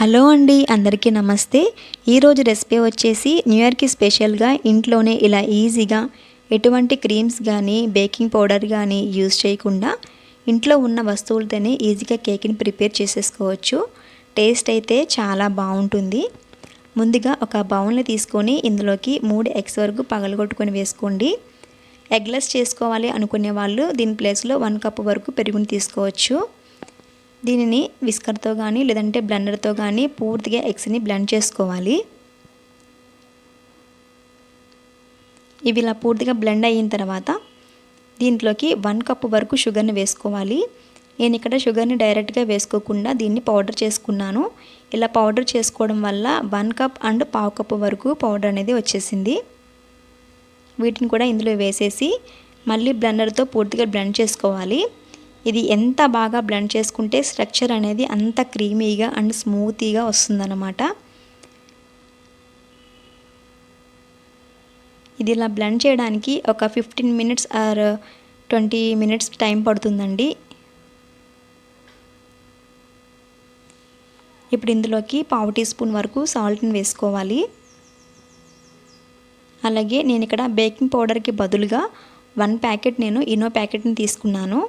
Hello అండి, అందరికీ నమస్తే. ఈరోజు రెసిపీ వచ్చేసి న్యూ ఇయర్కి స్పెషల్గా ఇంట్లోనే ఇలా ఈజీగా ఎటువంటి క్రీమ్స్ కానీ బేకింగ్ పౌడర్ కానీ యూజ్ చేయకుండా ఇంట్లో ఉన్న వస్తువులతోనే ఈజీగా కేక్ని ప్రిపేర్ చేసేసుకోవచ్చు. టేస్ట్ అయితే చాలా బాగుంటుంది. ముందుగా ఒక బౌల్ని తీసుకొని ఇందులోకి 3 ఎగ్స్ వరకు పగలగొట్టుకొని వేసుకోండి. ఎగ్లెస్ చేసుకోవాలి అనుకునే వాళ్ళు దీని ప్లేస్లో 1 కప్ వరకు పెరుగుని తీసుకోవచ్చు. దీనిని విస్కర్తో కానీ లేదంటే బ్లెండర్తో కానీ పూర్తిగా ఎగ్స్ని బ్లెండ్ చేసుకోవాలి. ఇవి ఇలా పూర్తిగా బ్లెండ్ అయిన తర్వాత దీంట్లోకి 1 కప్ వరకు షుగర్ని వేసుకోవాలి. నేను ఇక్కడ షుగర్ని డైరెక్ట్గా వేసుకోకుండా దీన్ని పౌడర్ చేసుకున్నాను. ఇలా పౌడర్ చేసుకోవడం వల్ల 1 కప్ అండ్ 1/2 కప్ వరకు పౌడర్ అనేది వచ్చేసింది. వీటిని కూడా ఇందులో వేసేసి మళ్ళీ బ్లెండర్తో పూర్తిగా బ్లెండ్ చేసుకోవాలి. ఇది ఎంత బాగా బ్లెండ్ చేసుకుంటే స్ట్రక్చర్ అనేది అంత క్రీమీగా అండ్ స్మూతీగా వస్తుందన్నమాట. ఇది ఇలా బ్లెండ్ చేయడానికి ఒక 15 మినిట్స్ ఆర్ 20 మినిట్స్ టైం పడుతుందండి. ఇప్పుడు ఇందులోకి 1/2 టీ స్పూన్ వరకు సాల్ట్ని వేసుకోవాలి. అలాగే నేను ఇక్కడ బేకింగ్ పౌడర్కి బదులుగా 1 ప్యాకెట్ నేను ఇనో ప్యాకెట్ని తీసుకున్నాను.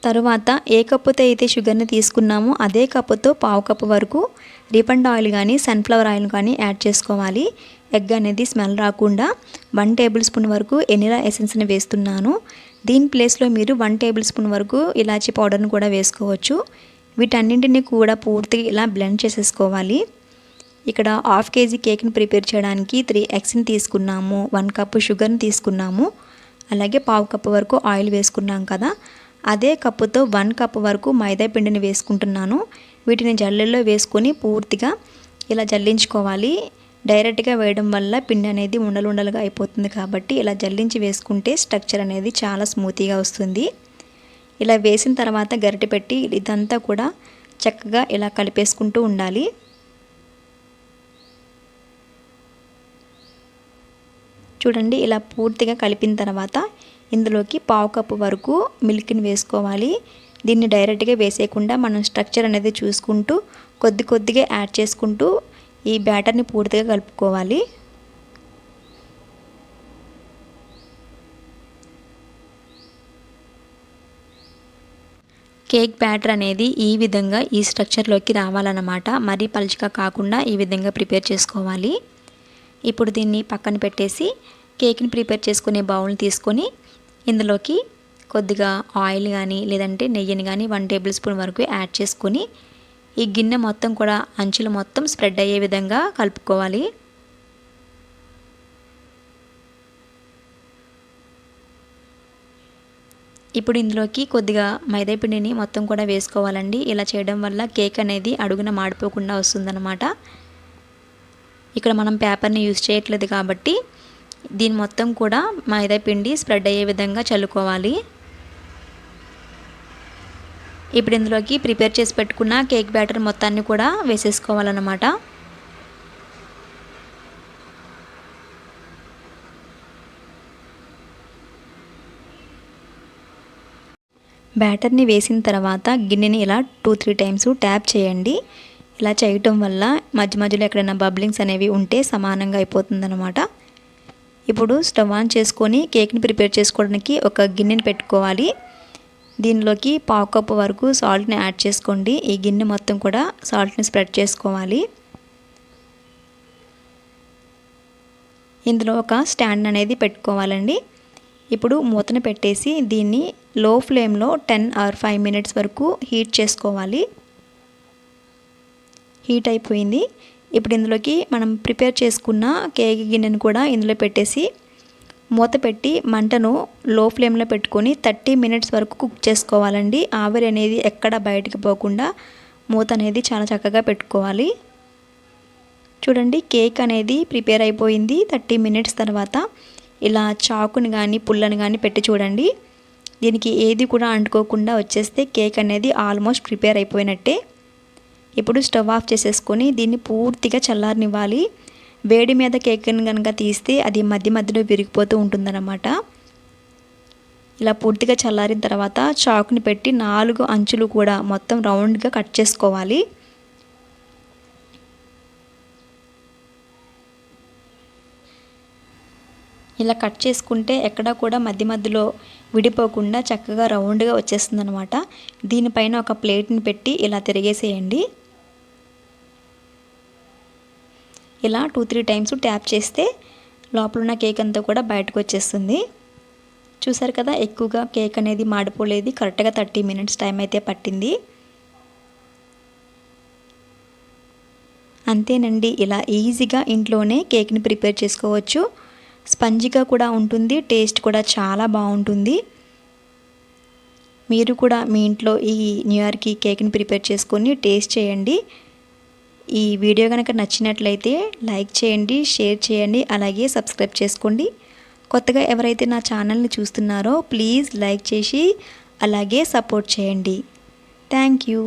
తరువాత ఏ కప్పుతో అయితే షుగర్ని తీసుకున్నామో అదే కప్పుతో 1/2 కప్ వరకు రీఫండ్ ఆయిల్ కానీ సన్ఫ్లవర్ ఆయిల్ కానీ యాడ్ చేసుకోవాలి. ఎగ్ అనేది స్మెల్ రాకుండా 1 టేబుల్ స్పూన్ వరకు వెనిలా ఎసెన్స్ని వేస్తున్నాను. దీని ప్లేస్లో మీరు 1 టేబుల్ స్పూన్ వరకు ఇలాచీ పౌడర్ని కూడా వేసుకోవచ్చు. వీటన్నింటినీ కూడా పూర్తిగా ఇలా బ్లెండ్ చేసేసుకోవాలి. ఇక్కడ 1/2 కేజీ కేక్ని ప్రిపేర్ చేయడానికి 3 ఎగ్స్ని తీసుకున్నాము, 1 కప్పు షుగర్ని తీసుకున్నాము, అలాగే 1/2 కప్ వరకు ఆయిల్ వేసుకున్నాం కదా. అదే కప్పుతో 1 కప్ వరకు మైదా పిండిని వేసుకుంటున్నాను. వీటిని జల్లెల్లో వేసుకొని పూర్తిగా ఇలా జల్లించుకోవాలి. డైరెక్ట్గా వేయడం వల్ల పిండి అనేది ఉండలుగా అయిపోతుంది కాబట్టి ఇలా జల్లించి వేసుకుంటే స్ట్రక్చర్ అనేది చాలా స్మూతీగా వస్తుంది. ఇలా వేసిన తర్వాత గరిటె పెట్టి ఇదంతా కూడా చక్కగా ఇలా కలిపేసుకుంటూ ఉండాలి. చూడండి, ఇలా పూర్తిగా కలిపిన తర్వాత ఇందులోకి 1/2 కప్ వరకు మిల్క్ని వేసుకోవాలి. దీన్ని డైరెక్ట్గా వేసేయకుండా మనం స్ట్రక్చర్ అనేది చూసుకుంటూ కొద్దిగా యాడ్ చేసుకుంటూ ఈ బ్యాటర్ని పూర్తిగా కలుపుకోవాలి. కేక్ బ్యాటర్ అనేది ఈ విధంగా ఈ స్ట్రక్చర్లోకి రావాలన్నమాట. మరీ పలుచగా కాకుండా ఈ విధంగా ప్రిపేర్ చేసుకోవాలి. ఇప్పుడు దీన్ని పక్కన పెట్టేసి కేక్ని ప్రిపేర్ చేసుకునే బౌల్ని తీసుకొని ఇందులోకి కొద్దిగా ఆయిల్ కానీ లేదంటే నెయ్యిని కానీ 1 టేబుల్ స్పూన్ వరకు యాడ్ చేసుకొని ఈ గిన్నె మొత్తం కూడా అంచులు మొత్తం స్ప్రెడ్ అయ్యే విధంగా కలుపుకోవాలి. ఇప్పుడు ఇందులోకి కొద్దిగా మైదా పిండిని మొత్తం కూడా వేసుకోవాలండి. ఇలా చేయడం వల్ల కేక్ అనేది అడుగున మాడిపోకుండా వస్తుందన్నమాట. ఇక్కడ మనం పేపర్ని యూజ్ చేయట్లేదు కాబట్టి దీని మొత్తం కూడా మైదా పిండి స్ప్రెడ్ అయ్యే విధంగా చల్లుకోవాలి. ఇప్పుడు ఇందులోకి ప్రిపేర్ చేసి పెట్టుకున్న కేక్ బ్యాటర్ మొత్తాన్ని కూడా వేసేసుకోవాలన్నమాట. బ్యాటర్ని వేసిన తర్వాత గిన్నెని ఇలా 2-3 టైమ్స్ ట్యాప్ చేయండి. ఇలా చేయటం వల్ల మధ్యలో ఎక్కడైనా బబ్లింగ్స్ అనేవి ఉంటే సమానంగా అయిపోతుందన్నమాట. ఇప్పుడు స్టవ్ ఆన్ చేసుకొని కేక్ని ప్రిపేర్ చేసుకోవడానికి ఒక గిన్నెని పెట్టుకోవాలి. దీనిలోకి 1/2 కప్ వరకు సాల్ట్ని యాడ్ చేసుకోండి. ఈ గిన్నె మొత్తం కూడా సాల్ట్ని స్ప్రెడ్ చేసుకోవాలి. ఇందులో ఒక స్టాండ్ అనేది పెట్టుకోవాలండి. ఇప్పుడు మూతను పెట్టేసి దీన్ని లో ఫ్లేమ్లో 10 ఆర్ 5 మినిట్స్ వరకు హీట్ చేసుకోవాలి. హీట్ అయిపోయింది. ఇప్పుడు ఇందులోకి మనం ప్రిపేర్ చేసుకున్న కేక్ గిన్నెను కూడా ఇందులో పెట్టేసి మూత పెట్టి మంటను లో ఫ్లేమ్లో పెట్టుకొని 30 మినిట్స్ వరకు కుక్ చేసుకోవాలండి. ఆవిరి అనేది ఎక్కడ బయటికి పోకుండా మూత అనేది చాలా చక్కగా పెట్టుకోవాలి. చూడండి, కేక్ అనేది ప్రిపేర్ అయిపోయింది. 30 మినిట్స్ తర్వాత ఇలా చాకుని కానీ పుల్లని కానీ పెట్టి చూడండి. దీనికి ఏది కూడా అంటుకోకుండా వచ్చేస్తే కేక్ అనేది ఆల్మోస్ట్ ప్రిపేర్ అయిపోయినట్టే. ఇప్పుడు స్టవ్ ఆఫ్ చేసేసుకొని దీన్ని పూర్తిగా చల్లారనివ్వాలి. వేడి మీద కేక్ని కనుక తీస్తే అది మధ్యలో విరిగిపోతూ ఉంటుందన్నమాట. ఇలా పూర్తిగా చల్లారిన తర్వాత చాకుని పెట్టి 4 అంచులు కూడా మొత్తం రౌండ్గా కట్ చేసుకోవాలి. ఇలా కట్ చేసుకుంటే ఎక్కడ కూడా మధ్య మధ్యలో విడిపోకుండా చక్కగా రౌండ్గా వచ్చేస్తుందన్నమాట. దీనిపైన ఒక ప్లేట్ని పెట్టి ఇలా తిరిగేసేయండి. ఇలా 2-3 టైమ్స్ ట్యాప్ చేస్తే లోపల ఉన్న కేక్ అంతా కూడా బయటకు వచ్చేస్తుంది. చూసారు కదా, ఎక్కువగా కేక్ అనేది మాడిపోలేదు. కరెక్ట్గా 30 మినిట్స్ టైం అయితే పట్టింది. అంతేనండి, ఇలా ఈజీగా ఇంట్లోనే కేక్ని ప్రిపేర్ చేసుకోవచ్చు. స్పంజీగా కూడా ఉంటుంది, టేస్ట్ కూడా చాలా బాగుంటుంది. మీరు కూడా మీ ఇంట్లో ఈ న్యూ ఇయర్కి కేక్ని ప్రిపేర్ చేసుకొని టేస్ట్ చేయండి. ఈ వీడియో కనుక నచ్చినట్లయితే లైక్ చేయండి, షేర్ చేయండి, అలాగే సబ్స్క్రైబ్ చేసుకోండి. కొత్తగా ఎవరైతే నా ఛానల్ని చూస్తున్నారో ప్లీజ్ లైక్ చేసి అలాగే సపోర్ట్ చేయండి. Thank you.